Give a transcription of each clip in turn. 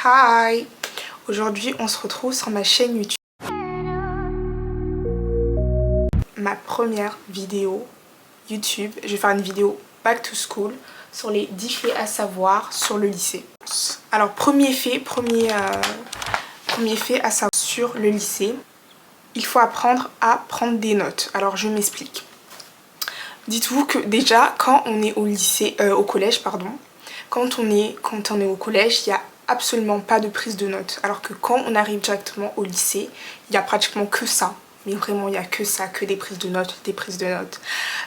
Hi! Aujourd'hui on se retrouve sur ma chaîne YouTube. Ma première vidéo YouTube. Je vais faire une vidéo back to school sur les 10 faits à savoir sur le lycée. Alors premier fait à savoir sur le lycée. Il faut apprendre à prendre des notes. Alors je m'explique. Dites-vous que déjà quand on est au lycée, au collège pardon, quand on est au collège, il n'y a absolument pas de prise de notes. Alors que quand on arrive directement au lycée, il n'y a pratiquement que ça. Mais vraiment, il n'y a que ça, que des prises de notes, des prises de notes.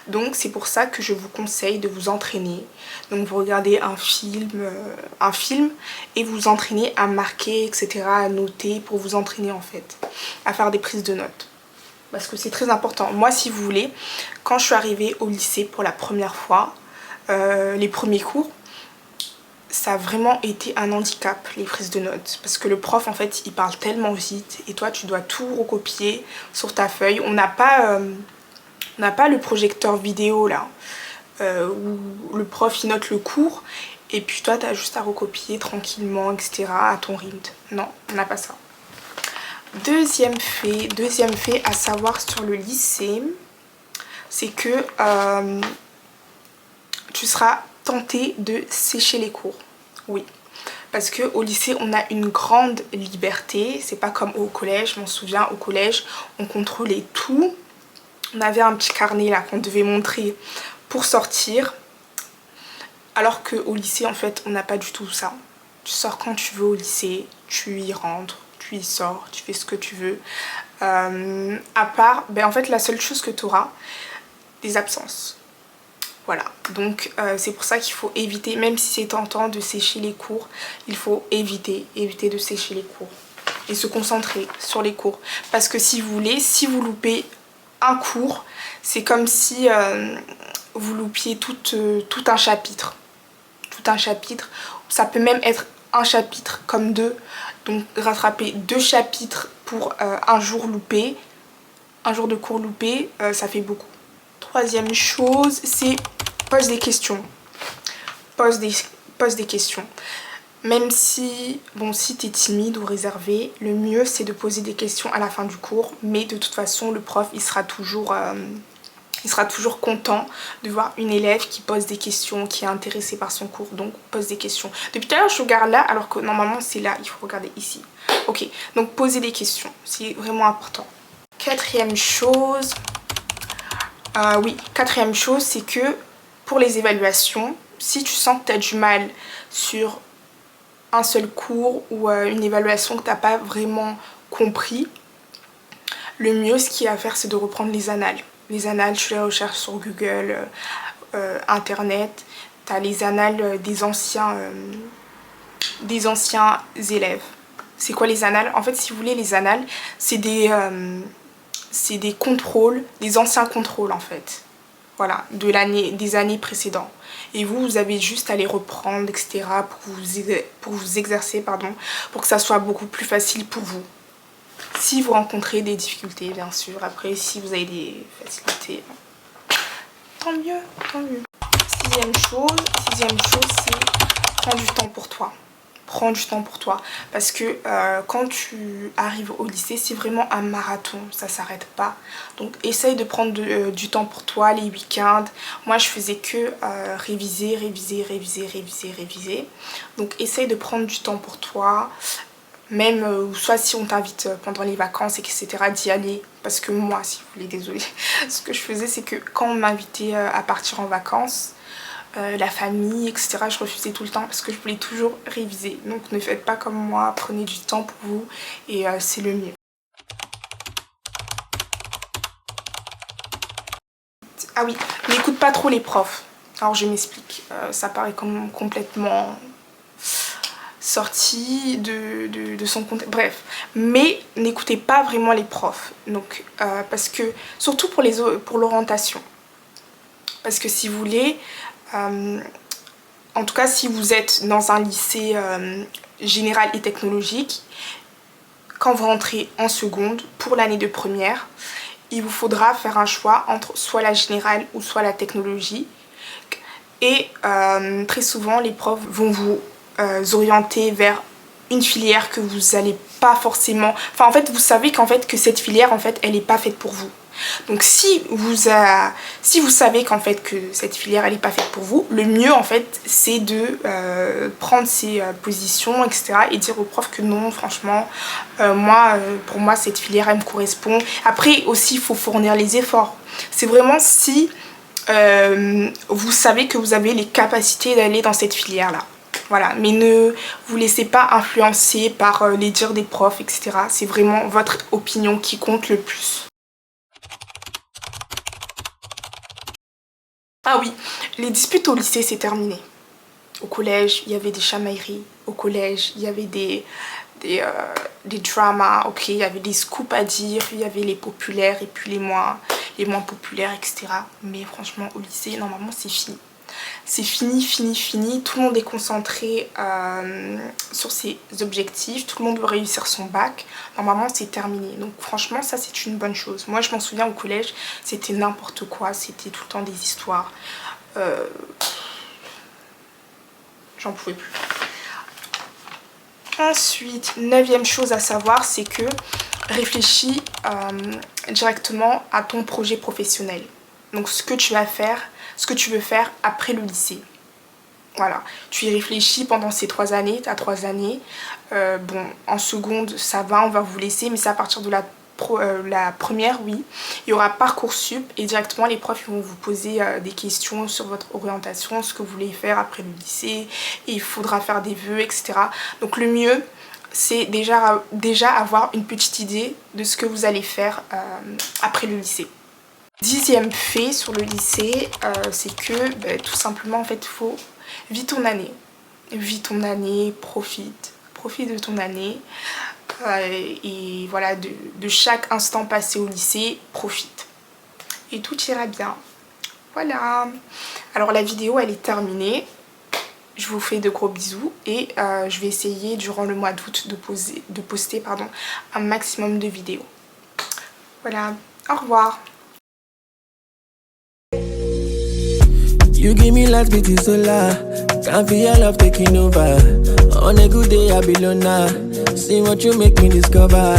Donc c'est pour ça que je vous conseille de vous entraîner. Donc vous regardez un film et vous entraînez à marquer, etc., à noter pour vous entraîner en fait, à faire des prises de notes. Parce que c'est très important. Moi, si vous voulez, quand je suis arrivée au lycée pour la première fois, les premiers cours, ça a vraiment été un handicap, les prises de notes. Parce que le prof, en fait, il parle tellement vite et toi, tu dois tout recopier sur ta feuille. On n'a pas le projecteur vidéo, là, où le prof, il note le cours et puis toi, tu as juste à recopier tranquillement, etc., à ton rythme. Non, on n'a pas ça. Deuxième fait à savoir sur le lycée, c'est que tu seras tenté de sécher les cours. Oui, parce qu'au lycée, on a une grande liberté. C'est pas comme au collège. Je m'en souviens, au collège, on contrôlait tout. On avait un petit carnet là qu'on devait montrer pour sortir. Alors qu'au lycée, en fait, on n'a pas du tout ça. Tu sors quand tu veux au lycée, tu y rentres, tu y sors, tu fais ce que tu veux. À part, en fait, la seule chose que tu auras, des absences. Voilà, donc c'est pour ça qu'il faut éviter, même si c'est tentant de sécher les cours, il faut éviter de sécher les cours et se concentrer sur les cours. Parce que si vous voulez, si vous loupez un cours, c'est comme si vous loupiez tout un chapitre. Tout un chapitre, ça peut même être un chapitre comme deux. Donc rattraper 2 chapitres pour un jour loupé, un jour de cours loupé, ça fait beaucoup. Troisième chose, c'est pose des questions. Pose des questions. Même si, si tu es timide ou réservé, le mieux c'est de poser des questions à la fin du cours. Mais de toute façon, le prof, il sera toujours content de voir une élève qui pose des questions, qui est intéressée par son cours. Donc, pose des questions. Depuis tout à l'heure, je regarde là, alors que normalement, c'est là. Il faut regarder ici. Ok, donc poser des questions. C'est vraiment important. Quatrième chose, c'est que pour les évaluations, si tu sens que tu as du mal sur un seul cours ou une évaluation que tu n'as pas vraiment compris, le mieux, ce qu'il y a à faire, c'est de reprendre les annales. Les annales, tu les recherches sur Google, Internet. Tu as les annales des anciens élèves. C'est quoi les annales? En fait, si vous voulez, les annales, c'est des contrôles, des anciens contrôles en fait. Voilà, des années précédentes. Et vous avez juste à les reprendre, etc. pour vous exercer, pardon, pour que ça soit beaucoup plus facile pour vous. Si vous rencontrez des difficultés, bien sûr. Après, si vous avez des facilités, tant mieux, tant mieux. Sixième chose, c'est prendre du temps pour toi. Prends du temps pour toi parce que quand tu arrives au lycée, c'est vraiment un marathon, ça s'arrête pas. Donc essaye de prendre du temps pour toi les week-ends. Moi je faisais que réviser. Donc essaye de prendre du temps pour toi, même soit si on t'invite pendant les vacances, etc., d'y aller. Parce que moi, si vous voulez, désolée, ce que je faisais, c'est que quand on m'invitait à partir en vacances, la famille, etc., je refusais tout le temps parce que je voulais toujours réviser. Donc ne faites pas comme moi, prenez du temps pour vous et c'est le mieux. Ah oui, n'écoute pas trop les profs. Alors je m'explique, ça paraît comme complètement sorti de son contexte, bref, mais n'écoutez pas vraiment les profs, donc parce que surtout pour l'orientation, parce que si vous voulez, en tout cas si vous êtes dans un lycée général et technologique, quand vous rentrez en seconde pour l'année de première, il vous faudra faire un choix entre soit la générale ou soit la technologie, et très souvent les profs vont vous orienter vers une filière que vous n'allez pas forcément... Enfin, en fait, vous savez qu'en fait, que cette filière, en fait, elle n'est pas faite pour vous. Donc si vous savez qu'en fait que cette filière elle n'est pas faite pour vous, le mieux en fait c'est de prendre ses positions, etc. et dire au prof que non, franchement, pour moi cette filière elle me correspond. Après aussi il faut fournir les efforts. C'est vraiment si vous savez que vous avez les capacités d'aller dans cette filière là. Voilà, mais ne vous laissez pas influencer par les dires des profs, etc. C'est vraiment votre opinion qui compte le plus. Ah oui, les disputes au lycée, c'est terminé. Au collège, il y avait des chamailleries. Au collège, il y avait des dramas, ok, il y avait des scoops à dire, il y avait les populaires et puis les moins populaires, etc. Mais franchement, au lycée, normalement, c'est fini. C'est fini, fini, fini. Tout le monde est concentré sur ses objectifs. Tout le monde veut réussir son bac. Normalement, c'est terminé. Donc franchement, ça, c'est une bonne chose. Moi, je m'en souviens au collège, c'était n'importe quoi. C'était tout le temps des histoires. J'en pouvais plus. Ensuite, 9e chose à savoir, c'est que réfléchis directement à ton projet professionnel. Donc ce que tu vas faire, ce que tu veux faire après le lycée. Voilà, tu y réfléchis pendant ces 3 années, tu as 3 années. Bon, en seconde, ça va, on va vous laisser, mais c'est à partir de la première, oui. Il y aura Parcoursup et directement les profs vont vous poser des questions sur votre orientation, ce que vous voulez faire après le lycée, et il faudra faire des vœux, etc. Donc le mieux, c'est déjà avoir une petite idée de ce que vous allez faire après le lycée. 10e fait sur le lycée, c'est que tout simplement en fait il faut vis ton année. Vis ton année, profite de ton année et voilà, de chaque instant passé au lycée, profite. Et tout ira bien. Voilà. Alors la vidéo elle est terminée. Je vous fais de gros bisous et je vais essayer durant le mois d'août de poster un maximum de vidéos. Voilà, au revoir. You give me life, beauty solar. Can't feel your love taking over. On a good day, I be loner. See what you make me discover.